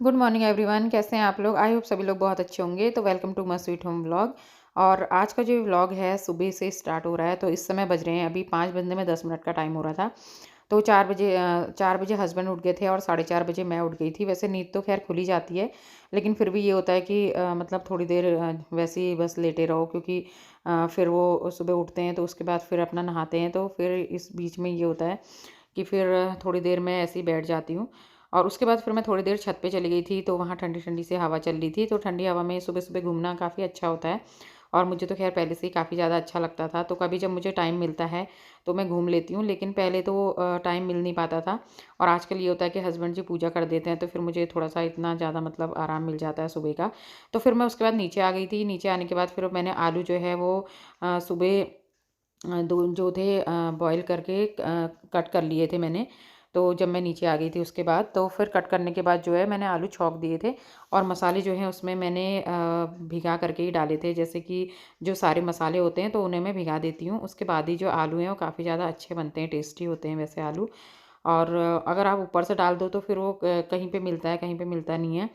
Good morning everyone, कैसे हैं आप लोग। आई होप सभी लोग बहुत अच्छे होंगे। तो welcome to my sweet home vlog. और आज का जो व्लॉग है सुबह से स्टार्ट हो रहा है। तो इस समय बज रहे हैं अभी 5 बजने में 10 मिनट का टाइम हो रहा था। तो 4 बजे हस्बैंड उठ गए थे और 4:30 बजे मैं उठ गई थी। वैसे नींद तो खैर खुली जाती है, लेकिन फिर भी ये होता है कि मतलब थोड़ी देर वैसे ही बस लेटे रहो, क्योंकि फिर वो सुबह उठते हैं तो उसके बाद फिर अपना नहाते हैं। तो फिर इस बीच में ये होता है कि फिर थोड़ी देर मैं ऐसे ही बैठ जाती हूँ। और उसके बाद फिर मैं थोड़ी देर छत पे चली गई थी, तो वहाँ ठंडी ठंडी सी हवा चल रही थी। तो ठंडी हवा में सुबह सुबह घूमना काफ़ी अच्छा होता है, और मुझे तो खैर पहले से ही काफ़ी ज़्यादा अच्छा लगता था। तो कभी जब मुझे टाइम मिलता है तो मैं घूम लेती हूँ, लेकिन पहले तो टाइम मिल नहीं पाता था। और आजकल ये होता है कि हस्बैंड जी पूजा कर देते हैं, तो फिर मुझे थोड़ा सा इतना ज़्यादा मतलब आराम मिल जाता है सुबह का। तो फिर मैं उसके बाद नीचे आ गई थी। नीचे आने के बाद फिर मैंने आलू जो है वो सुबह दो जो थे बॉयल करके कट कर लिए थे मैंने। तो जब मैं नीचे आ गई थी उसके बाद, तो फिर कट करने के बाद जो है मैंने आलू छौंक दिए थे। और मसाले जो हैं उसमें मैंने भिगा करके ही डाले थे। जैसे कि जो सारे मसाले होते हैं तो उन्हें मैं भिगा देती हूँ। उसके बाद ही जो आलू हैं वो काफ़ी ज़्यादा अच्छे बनते हैं, टेस्टी होते हैं वैसे आलू। और अगर आप ऊपर से डाल दो तो फिर वो कहीं पे मिलता है, कहीं पे मिलता नहीं है।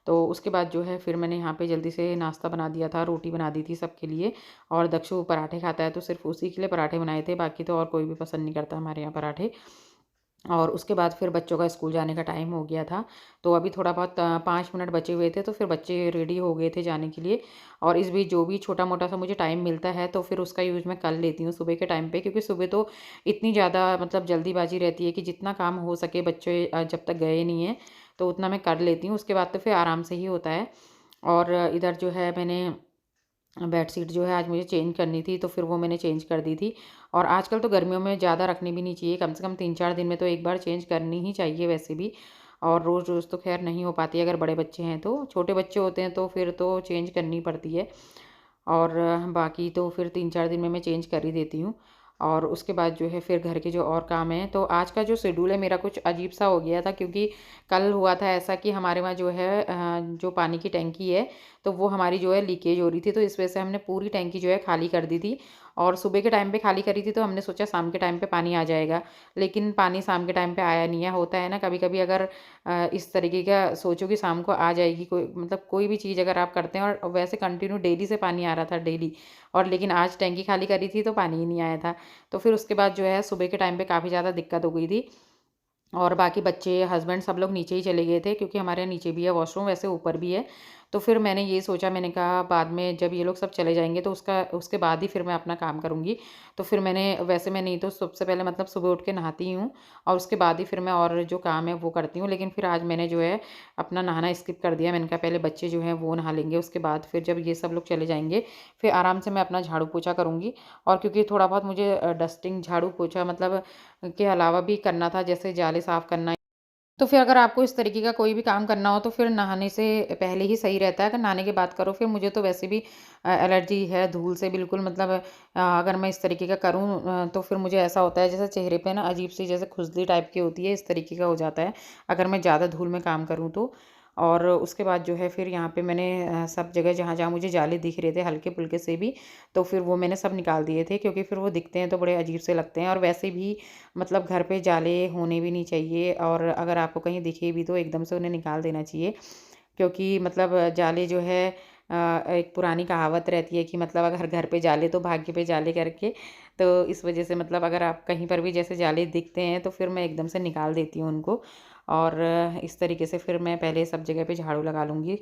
तो उसके बाद जो है फिर मैंने यहाँ पे जल्दी से नाश्ता बना दिया था, रोटी बना दी थी सबके लिए। और दक्षु पराठे खाता है, तो सिर्फ उसी के लिए पराठे बनाए थे, बाकी तो और कोई भी पसंद नहीं करता हमारे यहाँ पराठे। और उसके बाद फिर बच्चों का स्कूल जाने का टाइम हो गया था। तो अभी थोड़ा बहुत 5 मिनट बचे हुए थे, तो फिर बच्चे रेडी हो गए थे जाने के लिए। और इस बीच जो भी छोटा-मोटा सा मुझे टाइम मिलता है तो फिर उसका यूज़ मैं कर लेती हूँ सुबह के टाइम पे, क्योंकि सुबह तो इतनी ज़्यादा मतलब जल्दीबाजी रहती है कि जितना काम हो सके बच्चे जब तक गए नहीं हैं, तो उतना मैं कर लेती हूँ। उसके बाद तो फिर आराम से ही होता है। और इधर जो है मैंने बेडशीट जो है आज मुझे चेंज करनी थी, तो फिर वो मैंने चेंज कर दी थी। और आजकल तो गर्मियों में ज़्यादा रखनी भी नहीं चाहिए, कम से कम 3-4 दिन में तो एक बार चेंज करनी ही चाहिए वैसे भी। और रोज़-रोज़ तो ख़ैर नहीं हो पाती है, अगर बड़े बच्चे हैं तो। छोटे बच्चे होते हैं तो फिर तो चेंज करनी पड़ती है। और बाकी तो फिर 3-4 दिन में मैं चेंज कर ही देती हूँ। और उसके बाद जो है फिर घर के जो और काम हैं, तो आज का जो शेड्यूल है मेरा कुछ अजीब-सा हो गया था, क्योंकि कल हुआ था ऐसा कि हमारे वहाँ जो है जो पानी की टंकी है, तो वो हमारी जो है लीकेज हो रही थी। तो इस वजह से हमने पूरी टंकी जो है खाली कर दी थी। और सुबह के टाइम पे खाली करी थी, तो हमने सोचा शाम के टाइम पे पानी आ जाएगा। लेकिन पानी शाम के टाइम पे आया नहीं है। होता है ना कभी-कभी, अगर इस तरीके का सोचो कि शाम को आ जाएगी, कोई मतलब कोई भी चीज़ अगर आप करते हैं और वैसे कंटिन्यू डेली से पानी आ रहा था डेली, और लेकिन आज टैंकी खाली करी थी तो पानी ही नहीं आया था। तो फिर उसके बाद जो है सुबह के टाइम पे काफ़ी ज़्यादा दिक्कत हो गई थी। और बाकी बच्चे, हस्बैंड सब लोग नीचे ही चले गए थे, क्योंकि हमारे यहाँ नीचे भी है वॉशरूम, वैसे ऊपर भी है। तो फिर मैंने ये सोचा, मैंने कहा बाद में जब ये लोग सब चले जाएँगे तो उसके बाद ही फिर मैं अपना काम करूँगी। तो फिर मैंने वैसे मैं नहीं तो सबसे पहले मतलब सुबह उठ के नहाती हूँ, और उसके बाद ही फिर मैं और जो काम है वो करती हूँ। लेकिन फिर आज मैंने जो है अपना नहाना स्किप कर दिया। मैंने कहा पहले बच्चे जो हैं वो नहा लेंगे, उसके बाद फिर जब ये सब लोग चले जाएँगे, फिर आराम से मैं अपना झाड़ू पोछा करूँगी। और क्योंकि थोड़ा बहुत मुझे डस्टिंग, झाड़ू पोछा मतलब के अलावा भी करना था, जैसे जाले साफ़ करना। तो फिर अगर आपको इस तरीके का कोई भी काम करना हो तो फिर नहाने से पहले ही सही रहता है, अगर नहाने के बाद करो फिर मुझे तो वैसे भी एलर्जी है धूल से बिल्कुल। मतलब अगर मैं इस तरीके का करूँ तो फिर मुझे ऐसा होता है जैसे चेहरे पे ना अजीब सी जैसे खुजली टाइप की होती है, इस तरीके का हो जाता है अगर मैं ज़्यादा धूल में काम करूँ तो। और उसके बाद जो है फिर यहाँ पे मैंने सब जगह जहाँ जहाँ मुझे जाले दिख रहे थे हल्के फुल्के से भी, तो फिर वो मैंने सब निकाल दिए थे, क्योंकि फिर वो दिखते हैं तो बड़े अजीब से लगते हैं। और वैसे भी मतलब घर पे जाले होने भी नहीं चाहिए, और अगर आपको कहीं दिखे भी तो एकदम से उन्हें निकाल देना चाहिए। क्योंकि मतलब जाले जो है एक पुरानी कहावत रहती है कि मतलब अगर घर पे जाले तो भाग्य पे जाले करके। तो इस वजह से मतलब अगर आप कहीं पर भी जैसे जाले दिखते हैं तो फिर मैं एकदम से निकाल देती हूँ उनको। और इस तरीके से फिर मैं पहले सब जगह पे झाड़ू लगा लूँगी।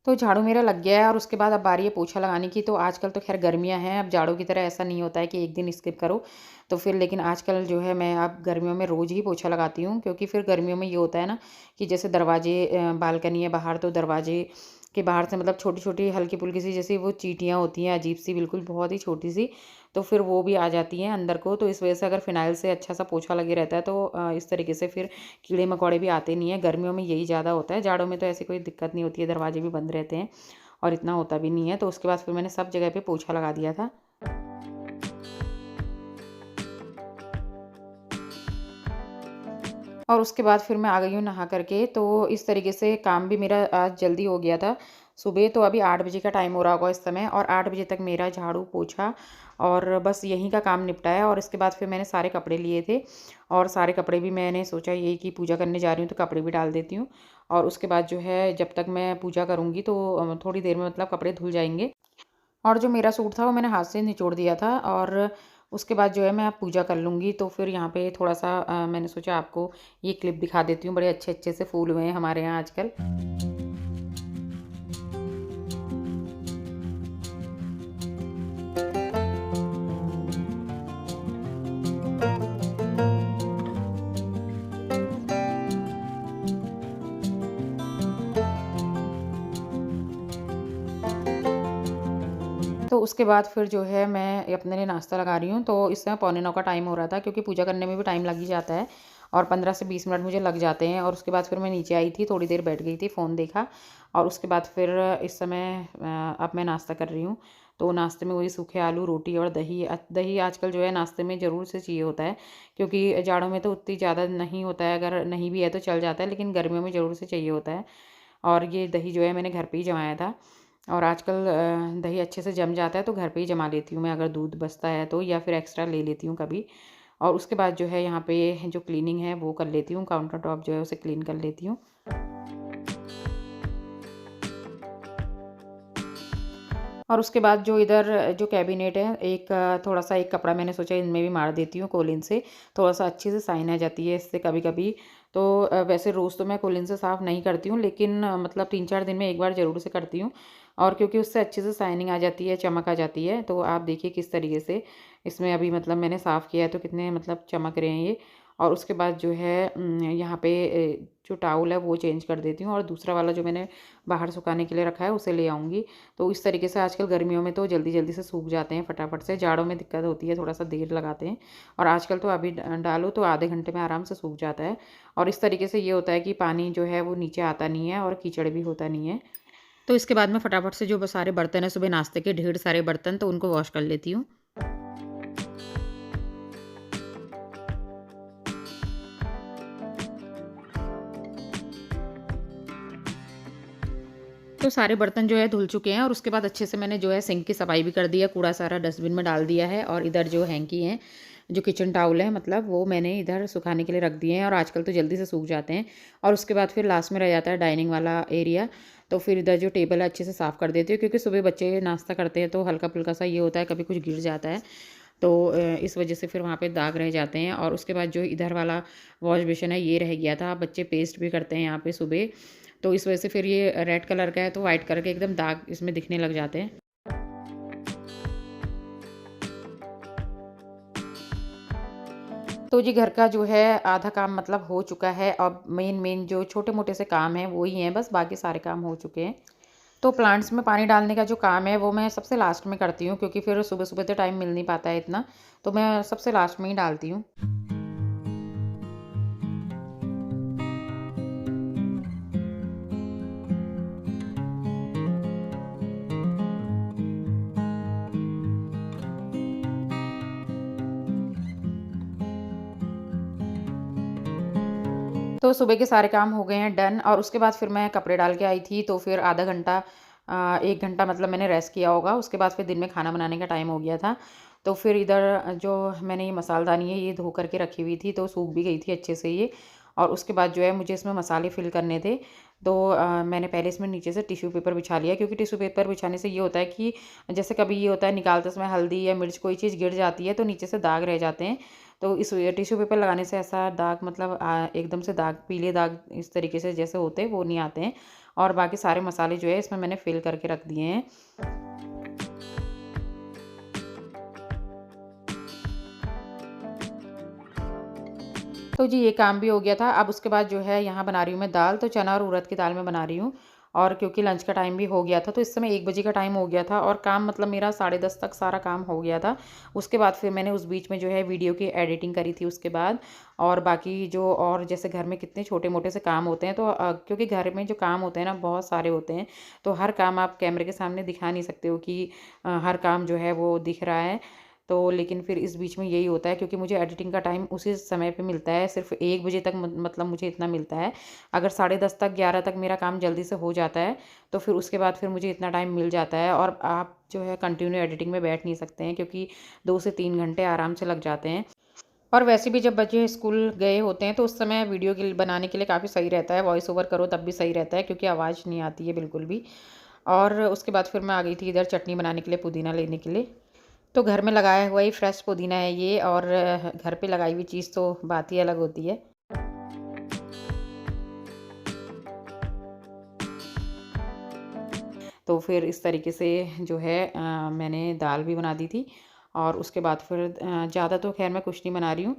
तो झाड़ू मेरा लग गया है, और उसके बाद अब बारी है पोछा लगाने की। तो आजकल तो ख़ैर गर्मियाँ हैं, अब जाड़ों की तरह ऐसा नहीं होता है कि एक दिन स्किप करो। तो फिर लेकिन आजकल जो है मैं अब गर्मियों में रोज़ ही पोछा लगाती हूँ, क्योंकि फिर गर्मियों में ये होता है ना कि जैसे दरवाजे बालकनी है बाहर, तो दरवाजे के बाहर से मतलब छोटी-छोटी हल्की-फुल्की सी जैसे वो चींटियाँ होती हैं अजीब-सी बिल्कुल बहुत ही छोटी-सी, तो फिर वो भी आ जाती हैं अंदर को। तो इस वजह से अगर फ़िनाइल से अच्छा-सा पोछा लगे रहता है तो इस तरीके से फिर कीड़े-मकोड़े भी आते नहीं हैं। गर्मियों में यही ज़्यादा होता है, जाड़ों में तो ऐसी कोई दिक्कत नहीं होती है, दरवाजे भी बंद रहते हैं। और इतना होता भी नहीं है। तो उसके बाद फिर मैंने सब जगह पे पोछा लगा दिया था। और उसके बाद फिर मैं आ गई हूँ नहा करके। तो इस तरीके से काम भी मेरा आज जल्दी हो गया था। सुबह तो अभी 8 बजे का टाइम हो रहा होगा इस समय, और 8 बजे तक मेरा झाड़ू पोछा और बस यहीं का काम निपटा है। और इसके बाद फिर मैंने सारे कपड़े लिए थे, और सारे कपड़े भी मैंने सोचा यही कि पूजा करने जा रही हूँ तो कपड़े भी डाल देती हूँ। और उसके बाद जो है जब तक मैं पूजा करूँगी तो थोड़ी देर में मतलब कपड़े धुल जाएंगे। और जो मेरा सूट था वो मैंने हाथ से निचोड़ दिया था, और उसके बाद जो है मैं अब पूजा कर लूँगी। तो फिर यहाँ पे थोड़ा-सा मैंने सोचा आपको ये क्लिप दिखा देती हूँ, बड़े अच्छे-अच्छे से फूल हुए हैं हमारे यहाँ आजकल। तो उसके बाद फिर जो है मैं अपने लिए नाश्ता लगा रही हूँ। तो इस समय 8:45 का टाइम हो रहा था, क्योंकि पूजा करने में भी टाइम लग ही जाता है, और 15 से 20 मिनट मुझे लग जाते हैं। और उसके बाद फिर मैं नीचे आई थी, थोड़ी देर बैठ गई थी, फ़ोन देखा, और उसके बाद फिर इस समय अब मैं नाश्ता कर रही हूँ। तो नाश्ते में वही सूखे आलू, रोटी और दही। दही आजकल जो है नाश्ते में ज़रूर से चाहिए होता है, क्योंकि जाड़ों में तो उतनी ज़्यादा नहीं होता है, अगर नहीं भी है तो चल जाता है, लेकिन गर्मियों में ज़रूर से चाहिए होता है। और ये दही जो है मैंने घर पे ही जमाया था, और आजकल दही अच्छे से जम जाता है तो घर पे ही जमा लेती हूँ मैं, अगर दूध बचता है तो, या फिर एक्स्ट्रा ले लेती हूँ कभी। और उसके बाद जो है यहाँ पे जो क्लीनिंग है वो कर लेती हूँ, काउंटर टॉप जो है उसे क्लीन कर लेती हूँ। और उसके बाद जो इधर जो कैबिनेट है, एक थोड़ा-सा एक कपड़ा मैंने सोचा इनमें भी मार देती हूँ कोलिन से, थोड़ा-सा अच्छे से शाइन आ जाती है इससे कभी-कभी। तो वैसे रोज़ तो मैं कोलिन से साफ़ नहीं करती हूँ, लेकिन मतलब 3-4 दिन में एक बार ज़रूर से करती हूँ, और क्योंकि उससे अच्छे से शाइनिंग आ जाती है, चमक आ जाती है। तो आप देखिए किस तरीके से इसमें अभी मतलब मैंने साफ़ किया है, तो कितने मतलब चमक रहे हैं ये। और उसके बाद जो है यहाँ पे जो टॉवल है वो चेंज कर देती हूँ, और दूसरा वाला जो मैंने बाहर सुखाने के लिए रखा है उसे ले आऊँगी। तो इस तरीके से आजकल गर्मियों में तो जल्दी-जल्दी से सूख जाते हैं फटाफट से, जाड़ों में दिक्कत होती है, थोड़ा-सा देर लगाते हैं। और आजकल तो अभी डालो तो आधे घंटे में आराम से सूख जाता है। और इस तरीके से ये होता है कि पानी जो है वो नीचे आता नहीं है, और कीचड़ भी होता नहीं है। तो इसके बाद मैं फटाफट से जो सारे बर्तन हैं सुबह नाश्ते के, ढेर सारे बर्तन, तो उनको वॉश कर लेती हूँ। तो सारे बर्तन जो है धुल चुके हैं, और उसके बाद अच्छे से मैंने जो है सिंक की सफाई भी कर दी है, कूड़ा सारा डस्टबिन में डाल दिया है। और इधर जो हैंकी हैं, जो किचन टावल है मतलब, वो मैंने इधर सुखाने के लिए रख दिए हैं, और आजकल तो जल्दी से सूख जाते हैं। और उसके बाद फिर लास्ट में रह जाता है डाइनिंग वाला एरिया। तो फिर इधर जो टेबल है अच्छे से साफ़ कर देती हूँ, क्योंकि सुबह बच्चे नाश्ता करते हैं तो हल्का-फुल्का सा ये होता है, कभी कुछ गिर जाता है। तो इस वजह से फिर वहाँ पे दाग रह जाते हैं। और उसके बाद जो इधर वाला वॉश बेसिन है ये रह गया था, बच्चे पेस्ट भी करते हैं यहाँ पे सुबह, तो इस वजह से फिर ये रेड कलर का है तो वाइट कलर के एकदम दाग इसमें दिखने लग जाते हैं। तो जी घर का जो है आधा काम मतलब हो चुका है। अब मेन मेन जो छोटे-मोटे से काम हैं वो ही हैं बस, बाकी सारे काम हो चुके हैं। तो प्लांट्स में पानी डालने का जो काम है वो मैं सबसे लास्ट में करती हूँ, क्योंकि फिर सुबह-सुबह तो टाइम मिल नहीं पाता है इतना, तो मैं सबसे लास्ट में ही डालती हूँ। तो सुबह के सारे काम हो गए हैं डन, और उसके बाद फिर मैं कपड़े डाल के आई थी, तो फिर आधा घंटा 1 घंटा मतलब मैंने रेस्ट किया होगा। उसके बाद फिर दिन में खाना बनाने का टाइम हो गया था। तो फिर इधर जो मैंने ये मसालदानी है ये धो करके रखी हुई थी, तो सूख भी गई थी अच्छे से ये। और उसके बाद जो है मुझे इसमें मसाले फिल करने थे। तो मैंने पहले इसमें नीचे से टिश्यू पेपर बिछा लिया, क्योंकि टिश्यू पेपर बिछाने से ये होता है कि जैसे कभी ये होता है निकालते समय हल्दी या मिर्च कोई चीज़ गिर जाती है तो नीचे से दाग रह जाते हैं। तो इस टिश्यू पेपर लगाने से ऐसा दाग मतलब एकदम से दाग, पीले दाग इस तरीके से जैसे होते हैं वो नहीं आते हैं। और बाकी सारे मसाले जो है इसमें मैंने फिल करके रख दिए हैं। तो जी ये काम भी हो गया था। अब उसके बाद जो है यहाँ बना रही हूँ मैं दाल, तो चना और उड़द की दाल मैं बना रही हूँ। और क्योंकि लंच का टाइम भी हो गया था, तो इस समय 1 बजे का टाइम हो गया था और काम मतलब मेरा 10:30 तक सारा काम हो गया था। उसके बाद फिर मैंने उस बीच में जो है वीडियो की एडिटिंग करी थी उसके बाद, और बाकी जो और जैसे घर में कितने छोटे-मोटे से काम होते हैं, तो क्योंकि घर में जो काम होते हैं ना बहुत सारे होते हैं, तो हर काम आप कैमरे के सामने दिखा नहीं सकते हो कि हर काम जो है वो दिख रहा है। तो लेकिन फिर इस बीच में यही होता है, क्योंकि मुझे एडिटिंग का टाइम उसी समय पे मिलता है, सिर्फ़ 1 बजे तक मतलब मुझे इतना मिलता है। अगर 10:30 तक 11 तक मेरा काम जल्दी से हो जाता है, तो फिर उसके बाद फिर मुझे इतना टाइम मिल जाता है, और आप जो है कंटिन्यू एडिटिंग में बैठ नहीं सकते हैं, क्योंकि 2 से 3 घंटे आराम से लग जाते हैं। और वैसे भी जब बच्चे स्कूल गए होते हैं, तो उस समय वीडियो के लिए बनाने के लिए काफ़ी सही रहता है, वॉइस ओवर करो तब भी सही रहता है, क्योंकि आवाज़ नहीं आती है बिल्कुल भी। और उसके बाद फिर मैं आ गई थी इधर चटनी बनाने के लिए, पुदीना लेने के लिए। तो घर में लगाया हुआ ही फ्रेश पुदीना है ये, और घर पे लगाई हुई चीज़ तो बात ही अलग होती है। तो फिर इस तरीके से जो है मैंने दाल भी बना दी थी, और उसके बाद फिर ज़्यादा तो ख़ैर मैं कुछ नहीं बना रही हूँ।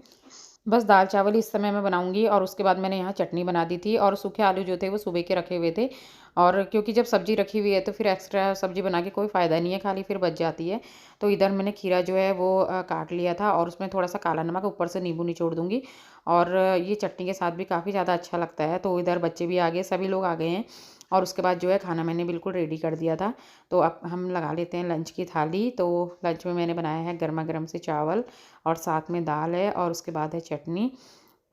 बस दाल-चावल इस समय मैं बनाऊँगी, और उसके बाद मैंने यहाँ चटनी बना दी थी, और सूखे आलू जो थे वो सुबह के रखे हुए थे, और क्योंकि जब सब्ज़ी रखी हुई है तो फिर एक्स्ट्रा सब्ज़ी बना के कोई फ़ायदा नहीं है, खाली फिर बच जाती है। तो इधर मैंने खीरा जो है वो काट लिया था, और उसमें थोड़ा-सा काला नमक, ऊपर से नींबू निचोड़ दूँगी, और ये चटनी के साथ भी काफ़ी ज़्यादा अच्छा लगता है। तो इधर बच्चे भी आ गए, सभी लोग आ गए हैं, और उसके बाद जो है खाना मैंने बिल्कुल रेडी कर दिया था। तो अब हम लगा लेते हैं लंच की थाली। तो लंच में मैंने बनाया है गरमा-गरम से चावल, और साथ में दाल है, और उसके बाद है चटनी,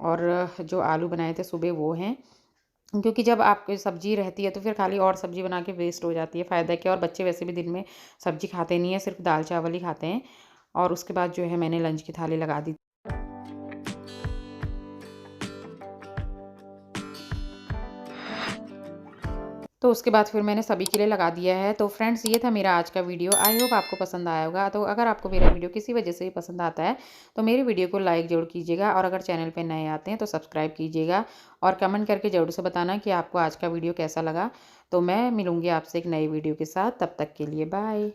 और जो आलू बनाए थे सुबह वो हैं। क्योंकि जब आपकी सब्ज़ी रहती है तो फिर खाली और सब्ज़ी बना के वेस्ट हो जाती है, फ़ायदा क्या। और बच्चे वैसे भी दिन में सब्ज़ी खाते नहीं हैं, सिर्फ़ दाल-चावल ही खाते हैं। और उसके बाद जो है मैंने लंच की थाली लगा दी। तो उसके बाद फिर मैंने सभी के लिए लगा दिया है। तो फ्रेंड्स, ये था मेरा आज का वीडियो। आई होप आपको पसंद आया होगा। तो अगर आपको मेरा वीडियो किसी वजह से भी पसंद आता है, तो मेरी वीडियो को लाइक ज़रूर कीजिएगा, और अगर चैनल पे नए आते हैं तो सब्सक्राइब कीजिएगा, और कमेंट करके ज़रूर से बताना कि आपको आज का वीडियो कैसा लगा। तो मैं मिलूँगी आपसे एक नई वीडियो के साथ, तब तक के लिए बाय।